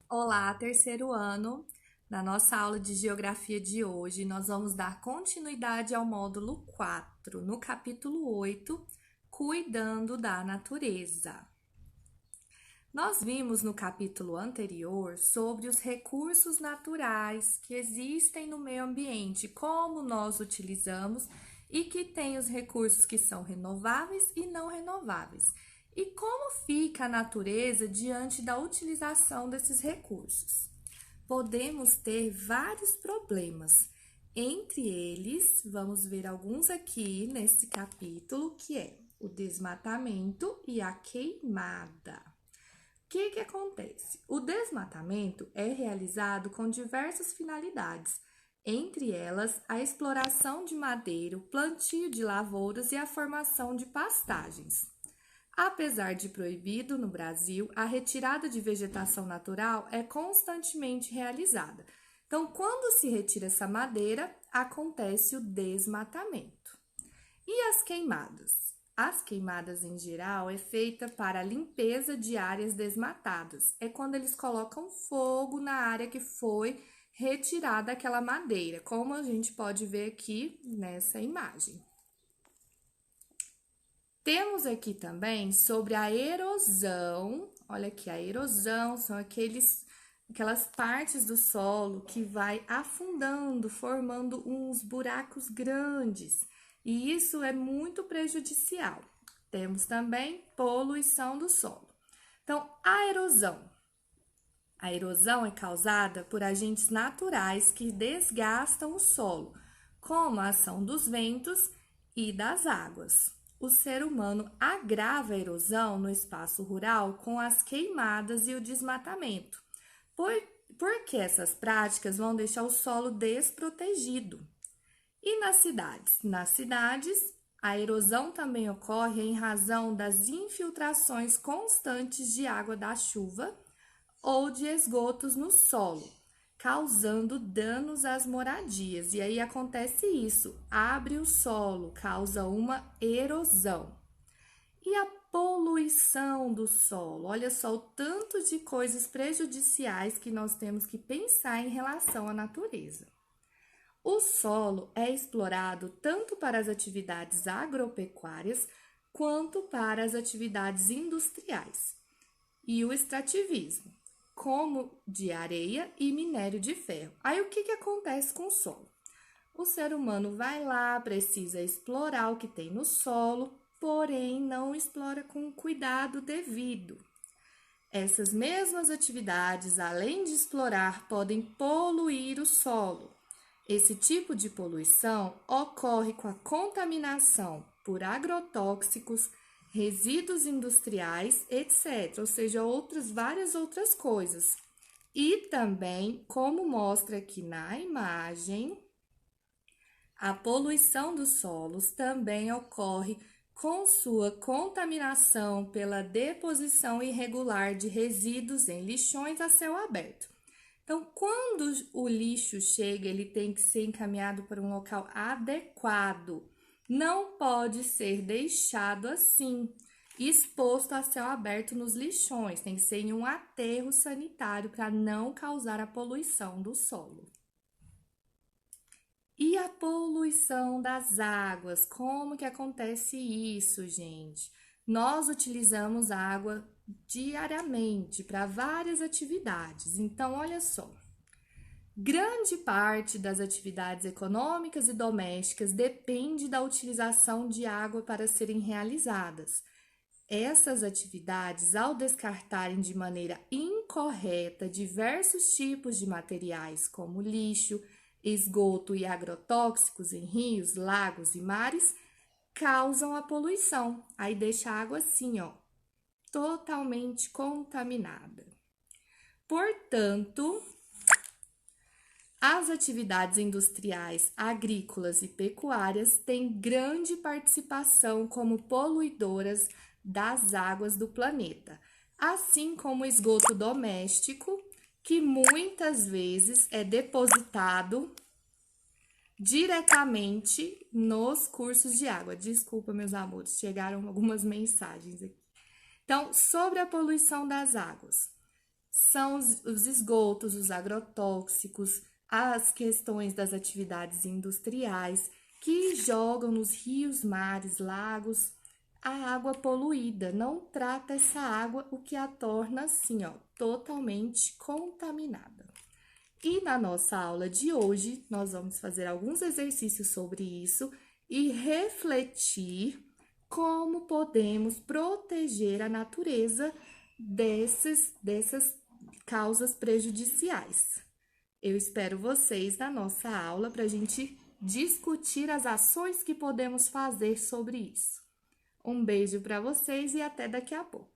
Olá, terceiro ano. Na nossa aula de geografia de hoje, nós vamos dar continuidade ao módulo 4, no capítulo 8, Cuidando da Natureza. Nós vimos no capítulo anterior sobre os recursos naturais que existem no meio ambiente, como nós utilizamos e que tem os recursos que são renováveis e não renováveis. E como fica a natureza diante da utilização desses recursos? Podemos ter vários problemas. Entre eles, vamos ver alguns aqui nesse capítulo, que é o desmatamento e a queimada. O que acontece? O desmatamento é realizado com diversas finalidades, entre elas a exploração de madeira, o plantio de lavouras e a formação de pastagens. Apesar de proibido no Brasil, a retirada de vegetação natural é constantemente realizada. Então, quando se retira essa madeira, acontece o desmatamento. E as queimadas? As queimadas, em geral, é feita para a limpeza de áreas desmatadas. É quando eles colocam fogo na área que foi retirada aquela madeira, como a gente pode ver aqui nessa imagem. Temos aqui também sobre a erosão. Olha aqui, a erosão são aquelas partes do solo que vai afundando, formando uns buracos grandes. E isso é muito prejudicial. Temos também poluição do solo. Então, a erosão. A erosão é causada por agentes naturais que desgastam o solo, como a ação dos ventos e das águas. O ser humano agrava a erosão no espaço rural com as queimadas e o desmatamento, porque essas práticas vão deixar o solo desprotegido. E nas cidades? Nas cidades, a erosão também ocorre em razão das infiltrações constantes de água da chuva ou de esgotos no solo, causando danos às moradias. E aí acontece isso, abre o solo, causa uma erosão. E a poluição do solo? Olha só o tanto de coisas prejudiciais que nós temos que pensar em relação à natureza. O solo é explorado tanto para as atividades agropecuárias quanto para as atividades industriais e o extrativismo, como de areia e minério de ferro. Aí o que acontece com o solo? O ser humano vai lá, precisa explorar o que tem no solo, porém não explora com o cuidado devido. Essas mesmas atividades, além de explorar, podem poluir o solo. Esse tipo de poluição ocorre com a contaminação por agrotóxicos, resíduos industriais, etc., ou seja, várias outras coisas. E também, como mostra aqui na imagem, a poluição dos solos também ocorre com sua contaminação pela deposição irregular de resíduos em lixões a céu aberto. Então, quando o lixo chega, ele tem que ser encaminhado para um local adequado. Não pode ser deixado assim, exposto a céu aberto nos lixões. Tem que ser em um aterro sanitário para não causar a poluição do solo. E a poluição das águas? Como que acontece isso, gente? Nós utilizamos água diariamente para várias atividades. Então, olha só. Grande parte das atividades econômicas e domésticas depende da utilização de água para serem realizadas. Essas atividades, ao descartarem de maneira incorreta diversos tipos de materiais, como lixo, esgoto e agrotóxicos em rios, lagos e mares, causam a poluição. Aí deixa a água assim, ó, totalmente contaminada. Portanto, as atividades industriais, agrícolas e pecuárias têm grande participação como poluidoras das águas do planeta, assim como o esgoto doméstico, que muitas vezes é depositado diretamente nos cursos de água. Desculpa, meus amores, chegaram algumas mensagens aqui. Então, sobre a poluição das águas. são os esgotos, os agrotóxicos, as questões das atividades industriais que jogam nos rios, mares, lagos a água poluída. Não trata essa água, o que a torna assim, ó, totalmente contaminada. E na nossa aula de hoje, nós vamos fazer alguns exercícios sobre isso e refletir como podemos proteger a natureza dessas causas prejudiciais. Eu espero vocês na nossa aula para a gente discutir as ações que podemos fazer sobre isso. Um beijo para vocês e até daqui a pouco.